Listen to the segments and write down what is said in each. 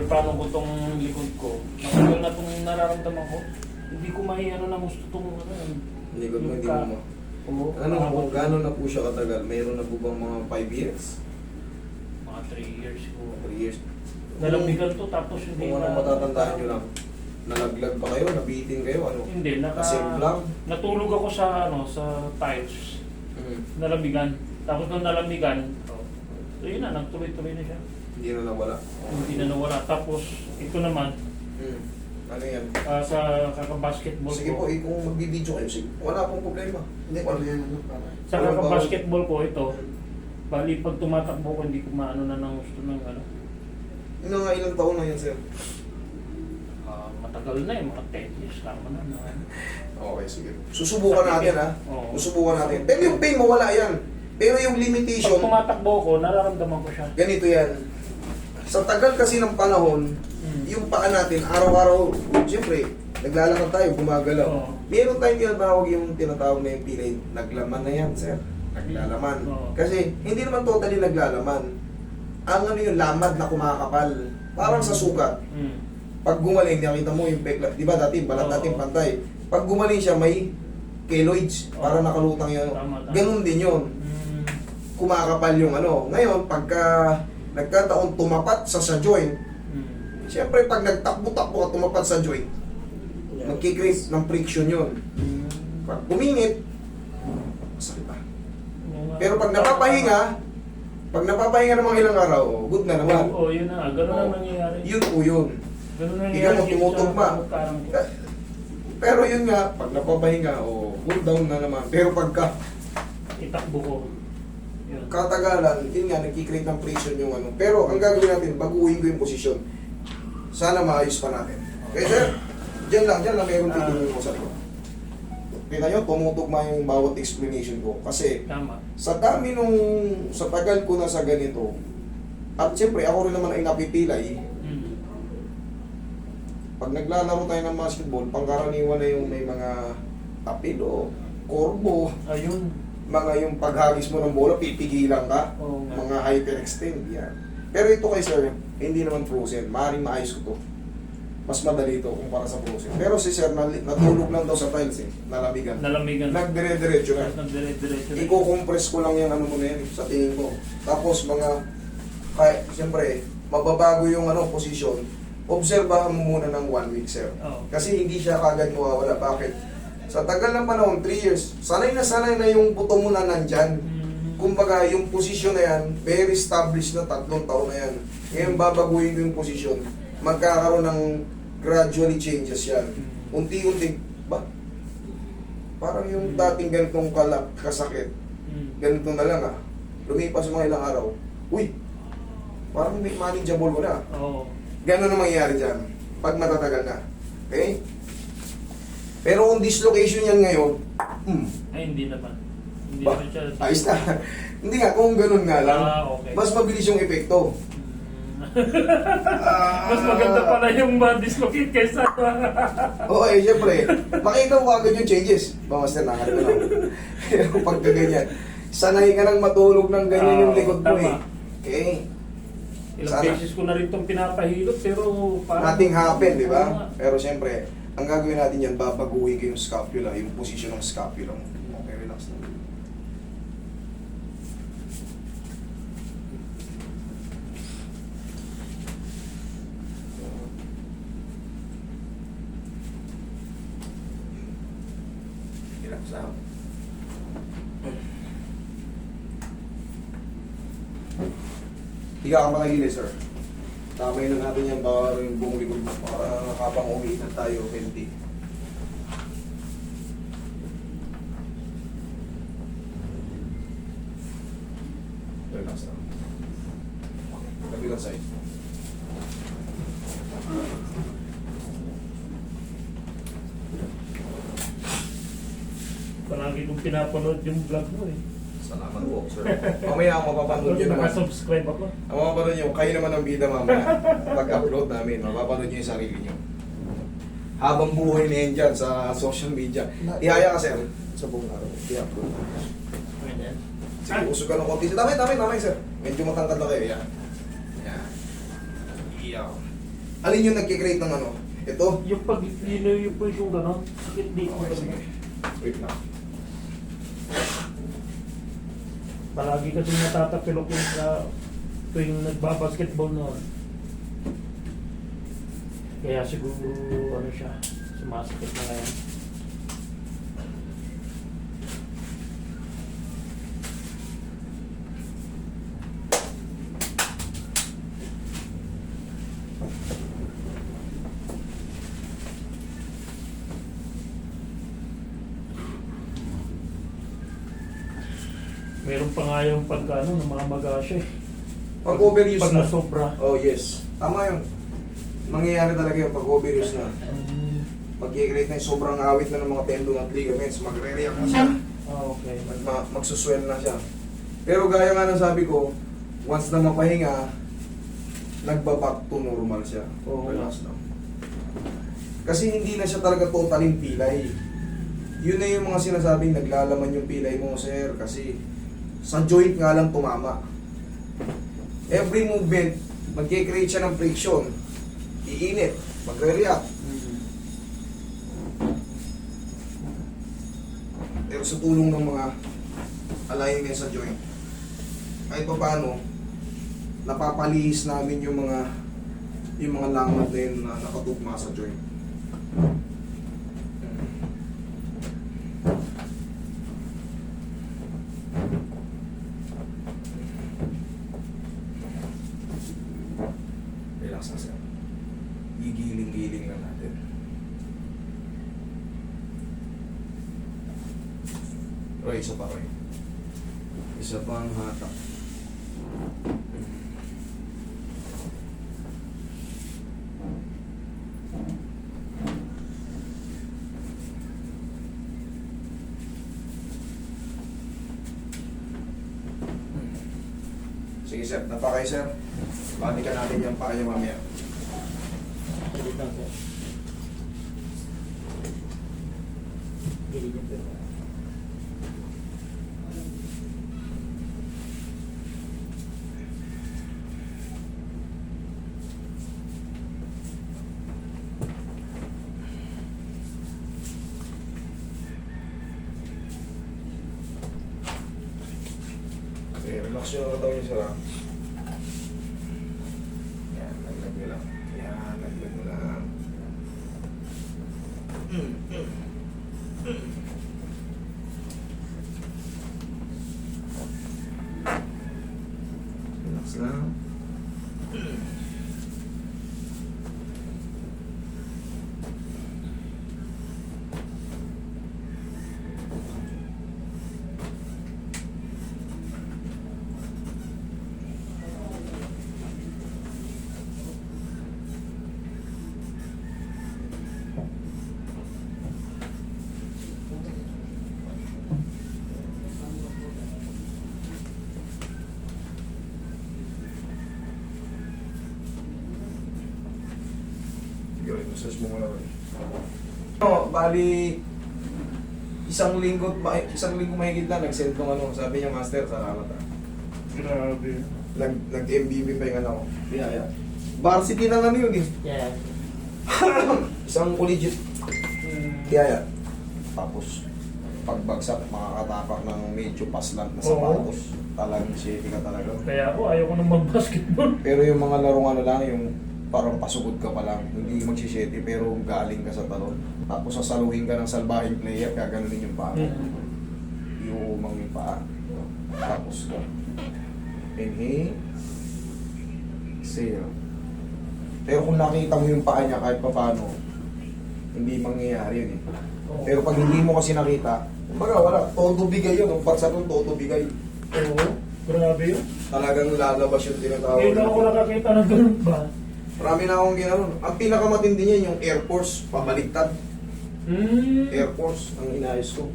paano ko tong likod ko. Matagal na itong nararamdaman ko. Hindi ko ano na gusto itong Likod mo, hindi mo. Oo. Ano po, gano'n na po siya katagal? Mayroon na po bang mga 5 years? Mga 3 years ko. 3 years? Nalamigan to tapos hindi Kung ano matatandaan nyo lang? Nalaglag ba kayo? Nabitin kayo? Ano? Hindi, Nasimplang? natulog ako sa sa tiles. Nalamigan. Tapos nung nalamigan, so yun na, nagtuloy-tuloy na siya. Hindi na nawala? Hindi na nawala. Tapos ito naman, Ano yan? sa kaka-basketball Sige po, ko. kung magbibideo kayo, sige. Wala pong problema. Hindi ko yan ano para. Sa kaka-basketball ko ito, bali pag tumatakbo ko, hindi ko maano na ng gusto ng ano. Yung nga ilang taon na yan, sir? Matagal na eh, mga 10 years tama na. Okay, sige. Susubukan natin, ha? Oo. Susubukan natin. Pero yung pain mo, wala yan. Pero yung Pag limitation, tumatakbo ko, nararamdaman ko siya. ganito yan. Sa tagal kasi ng panahon, yung paa natin, araw-araw, siyempre, naglalakad tayo, gumagalaw. Oo. Meron tayong tinatawag na yung pilay, naglaman na yan, sir. Naglalaman. Oo. Kasi, hindi naman totally naglalaman. Ang ano yung lamad na kumakapal. Parang sa sugat. Pag gumaling, nakita mo yung pekla, di ba dati, balat Oo. natin pantay. Pag gumaling siya, may keloids, para Oo. nakalutang yun. Tama. Ganun din yun. Kumakapal yung ano. Ngayon, pagka nagkataon tumapat sa joint, siyempre pag nagtakbo-takbo ka tumapat sa joint, magkikreate ng friction yun. Pag bumingit, masakit pa. Pero pag napapahinga ng mga ilang araw, good na naman. Oo, yun na. Ganun ang nangyayari. Yun po yun. Ganun ang Ikaw mo, dito tumutugma. sa pagkarang ko. Pero yun nga, pag napapahinga, cool down na naman. Pero pagka Itakbo ko. Yun. katagalan, yun nga, nagkikreate ng friction yung ano. Pero ang gagawin natin, baguhin ko yung posisyon. Sana maayos pa natin. Okay, sir? Diyan lang meron titingin ko sa ito. Kita nyo, tumutugma yung bawat explanation ko. Kasi, Tama. sa dami sa tagal ko na sa ganito, at siyempre, ako rin naman ay napipilay, pag naglalaro tayo ng basketball, pangkaraniwan na yung may mga tapilo, korbo, Ayun. mga yung paghagis mo ng bola, pipigilan ka, Oo nga. mga hyperextend, yan. Pero ito kay sir, hindi naman frozen, maaaring maayos ko to. Mas madali ito kumpara sa frozen. Pero si sir, natulog lang daw sa tiles nalamigan. Nalamigan. Nagdire-diretso na. Nagdire-diretso. Iko-compress ko lang yan, ano mo na yan, sa tingin ko. Tapos siyempre, mababago yung posisyon. Obserbahan mo muna ng 1 week, sir. Oo. Kasi hindi siya kagad mawawala. Bakit? Sa tagal ng panahon, 3 years, sanay na yung buto mo na nandyan. Kumbaga, yung posisyon na yan, very established na 3 taon na yan. Ngayon, babaguhin ko yung posisyon. Magkakaroon ng gradually changes yan. Unti-unti, parang yung dating ganitong kasakit, ganito na lang lumipas mga ilang araw, parang may manageable ko na. Oo. Gano'n ang mangyayari dyan pag matatagal na. Okay? Pero kung dislocation yan ngayon, Ay, hindi naman. Hindi ba, naman siya. ayos na. Hindi nga, kung gano'n nga lang, Okay. mas mabilis yung epekto. Mas maganda pala yung dislocate kaysa Oo, syempre. Makita mo agad yung changes. Master, nakakita lang. Yung pagkaganyan. Sanay ka nang matulog ng ganyan yung likod mo tama. Okay? Ilang beses ko na rin itong pinapahilot pero parang Nothing happen, di Oo ba? nga. Pero syempre, ang gagawin natin yan, babaguhin ko yung scapula, yung position ng scapula mo. Okay, relax na. Relax na. Higa ka makahili, sir. Tamay na natin yan para yung buong likod mo para habang umiitan tayo healthy. Relax na. Kabilang side. palagi kong pinapanood yung vlog mo eh. Salamat po, sir. Mamaya ang mapapanood nyo naman. Nakasubscribe ako. Ang mapapanood nyo, kayo naman ang bida mamaya. Pag-upload namin, mapapanood nyo yung sarili nyo. Habang buhay na yan dyan sa social media. Ihaya ka, sir. Sa buong araw. I-upload. Ganyan. Sige, usog ka ng konti. Tamay, sir. Medyo matangkad na kayo. Yan. Yan. Iyaw. Alin yung nagkikreate ng ano? Ito? Yung pag yung po yung gano'n, sakit dito. Okay, sige. Wait lang. Palagi kasi natatapilok yung sa tuwing nagbabasketball noon. Kaya siguro ano siya, sumasakit na ngayon. Meron pa nga yung pagkano ng mga magasya eh. Pag overuse Pag na. nasobra. Oh, yes. Tama yun. Mangyayari talaga yung pag overuse na. Mag-create na yung sobrang awit na ng mga tendon at ligaments. Magre-react na siya. Okay. Magsuswell na siya. Pero gaya nga ng sabi ko, once na mapahinga, nagbaback to normal siya. Oo. Relax lang. Kasi hindi na siya talaga totaling pilay. Yun na yung mga sinasabing naglalaman yung pilay mo, sir. Kasi sa joint nga lang tumama. Every movement, magkikreate siya ng friction. Iinit, magre-react. Pero sa tulong ng mga alignment sa joint, kahit pa paano, napapalihis namin yung mga langat na yun na nakatugma sa joint. Relax na sir. Gigiling-giling lang natin. Roy, isa pa Roy. Isa pa ang hatak. Sige sir, napakay sir. Balikan natin yung pakaya mamaya. Galit lang sir. Galit lang sir. Okay, relax yung katawan niyo sir ha. Yan, laglag nyo lang. Yan, laglag nyo lang. Relax lang. Sige, massage mo muna rin. Bali, isang linggo mahigit na, nag-send ng ano, sabi niya, Master, salamat ha. Grabe. Nag-MBB pa yung ano ko. Yeah. Varsity na ano yun eh. Yeah. Isang collegiate. Kaya tapos, pagbagsak, makakatapak ng medyo paslant na sapatos. Talagang shitty ka talaga. Kaya ako, ayaw ko nang mag-basketball. Pero yung mga larong ano lang, yung parang pasugod ka pa lang, hindi magsisheti pero galing ka sa talon. Tapos sasaluhin ka ng salbahing player, gaganunin yung paa. Iuumang yung paa. Tapos ka. Inhale. Exhale. Pero kung nakita mo yung paa niya kahit pa paano, hindi mangyayari yun eh. Pero pag hindi mo kasi nakita, kumbaga wala, todo bigay yun. Ang pagsa nun, todo bigay. Oo. Grabe yun. Talagang lalabas yung tinatawag. Ngayon lang ako nakakita ng ganun ba? Marami na akong ginanon. Ang pinakamatindi niya yung Air Force, pabaliktad. Air Force, ang inayos ko.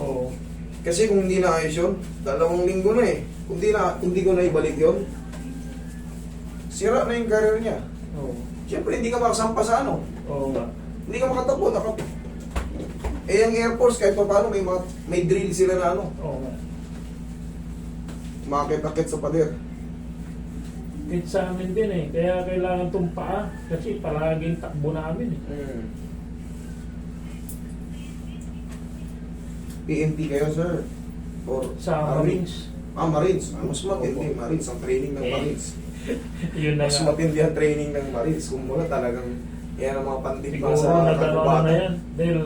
Oo. Kasi kung hindi naayos yun, 2 linggo na eh. Kung hindi ko na ibalik yun, sira na yung career niya. Oo. Siyempre, hindi ka makasampa sa ano. Oo nga. Hindi ka makatakbo. Eh, ang Air Force, kahit pa paano, may drill sila na ano. Oo nga. Makakit-akit sa pader. Kahit sa amin din eh. Kaya kailangan itong paa. Kasi palaging takbo namin eh. PNP kayo, sir? Or Sa Army? Marines. Marines. Mas matindi. Marines. Ang training ng Marines. Yun na Mas nga. matindi ang training ng Marines. Kung muna talagang yan ang mga pandigma Siguro sa nadala na kagubatan. yan. Dahil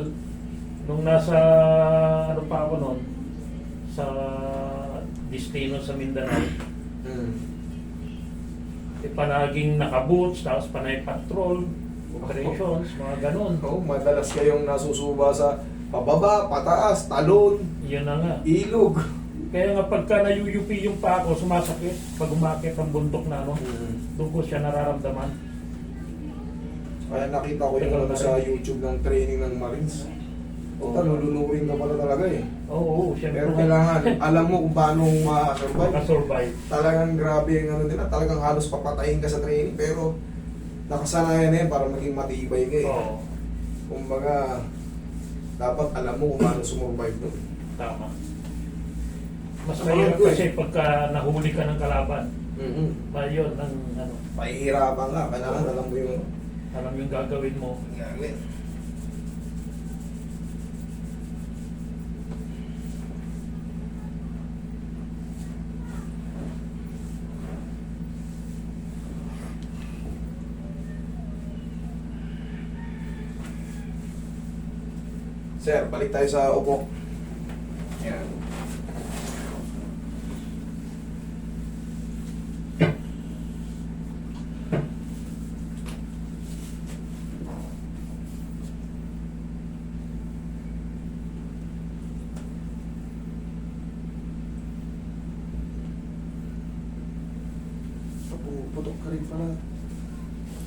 nung nasa ano pa ako noon, sa destino sa Mindanao, palaging nakaboots, tapos panay patrol, operations, mga ganun. Oo, madalas kayong nasusuba sa pababa, pataas, talon, Yun na nga. ilog. Kaya nga pagka nayuyupi yung pa ako, sumasakit. Pag umakit ang bundok na ano, doon ko siya nararamdaman. Kaya nakita ko yung ano sa YouTube ng training ng Marines. Total, lulunurin ka pala talaga eh. Oo, syempre. Pero kailangan, alam mo kung paano ma-survive. Makasurvive. Talagang grabe yung ano nila, talagang halos papatayin ka sa training. Pero nakasanayan na yan para maging matibay ka eh. Oo, Kumbaga, dapat alam mo kung paano sumurvive doon. tama. Mas Ano mahirap ko eh. kasi pagka nahuli ka ng kalaban. Yun, ng ano, Pahihirapan ka, kailangan alam mo yung alam yung gagawin mo. gagawin. Sir, balik tayo sa upo. Yan. Putok ka rin pala.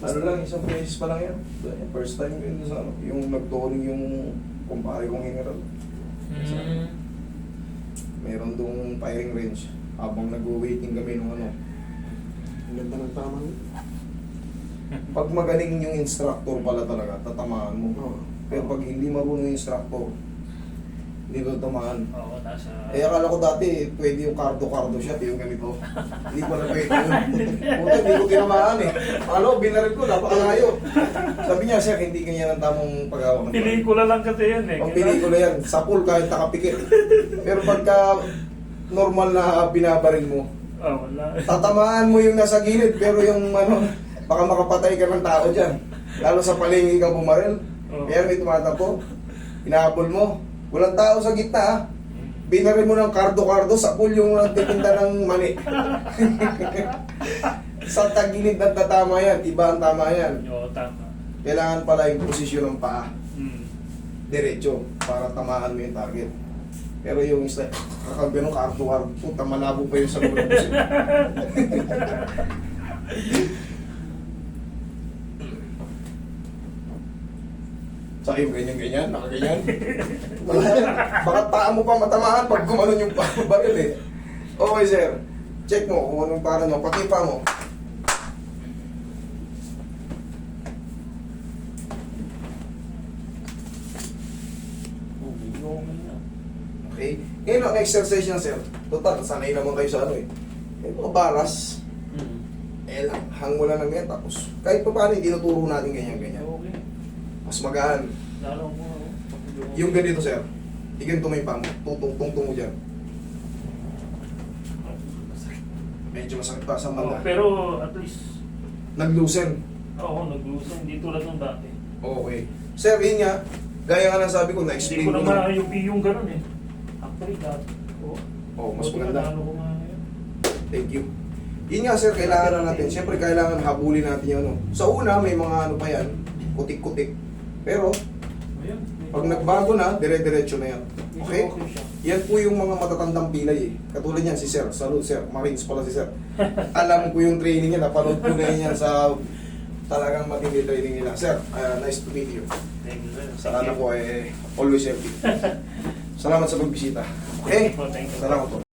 Ano lang, isang beses pa lang yan. First time ko yun sa ano, yung nagtoning yung kumpare kong general. Meron dong firing range habang nag-waiting kami nung ano. Ang ganda ng tama niya. Pag magaling yung instructor pala talaga, tatamaan mo. Pero pag hindi marunong yung instructor, hindi ko tatamaan. Oo, nasa... Eh, akala ko dati, pwede yung cardo shot, yung ganito. Hindi ko na pwede yun. Puta, hindi ko tinamaan eh. Ano, binaril ko, napakalayo. Sabi niya, sir, hindi ganyan ang tamang paghawak ng Pelikula lang kasi yan eh. Ang pelikula yan, sa pool kahit nakapikit. Pero pagka normal na binabaril mo, Oh, wala. tatamaan mo yung nasa gilid, pero yung ano, baka makapatay ka ng tao dyan. Lalo sa palengke ka bumaril. Oh. Kaya may tumatakbo, inahabol mo. Walang tao sa gitna ah. Binaril mo ng kardo sa pool yung nagtitinda ng mani. Sa tagilid ng tatama yan, iba ang tama yan. Oo, tama. Kailangan pala yung posisyon ng paa. Hmm. Diretso para tamaan mo yung target. Pero yung isa, kakagano kardo, puta malabo pa yung sa loob mo. Sa iyo, ganyan, nakaganyan. Wala yan. Baka paa mo pa matamaan pag gumanon yung baril eh. Okay sir, check mo kung anong para mo, pati pa mo. Okay? Ngayon ang exercise niya, sir. Total, sanay naman kayo sa ano eh. May mga baras. Lang, hang mo lang ng ganyan. Tapos, kahit pa paano, tinuturo natin ganyan-ganyan. Okay. Mas magaan. Lalo mo. Yung ganito, sir. Iganto mo yung pang mo. Tutong-tungtong mo dyan. Medyo masakit pa sa Oh, manda. pero at least, Nag-loosen. oo, nag-loosen. Hindi tulad ng dati. Okay. Sir, yun nga. Gaya nga ng sabi ko, Hindi na-explain ko ko na na. maayupi yung ganun eh. Actually, dati. Oo. Oh, mas Buti maganda. na ano ko nga ngayon. Thank you. Yun nga sir, kailangan na natin. Siyempre kailangan habulin natin yung ano. Sa una, may mga ano pa yan, kutik-kutik. Pero, Ayan. pag nagbago na, dire-diretso na yan. Okay? Okay siya. Yan po yung mga matatandang pilay eh. Katulad yan, si sir. Salud sir. Marines pala si sir. Alam ko yung training niya. Napanood ko na yan sa talagang matindi training nila. Sir, nice to meet you. Thank you, sir. Salamat po always helping. Salamat sa pagbisita. Okay? Thank you. Salamat po.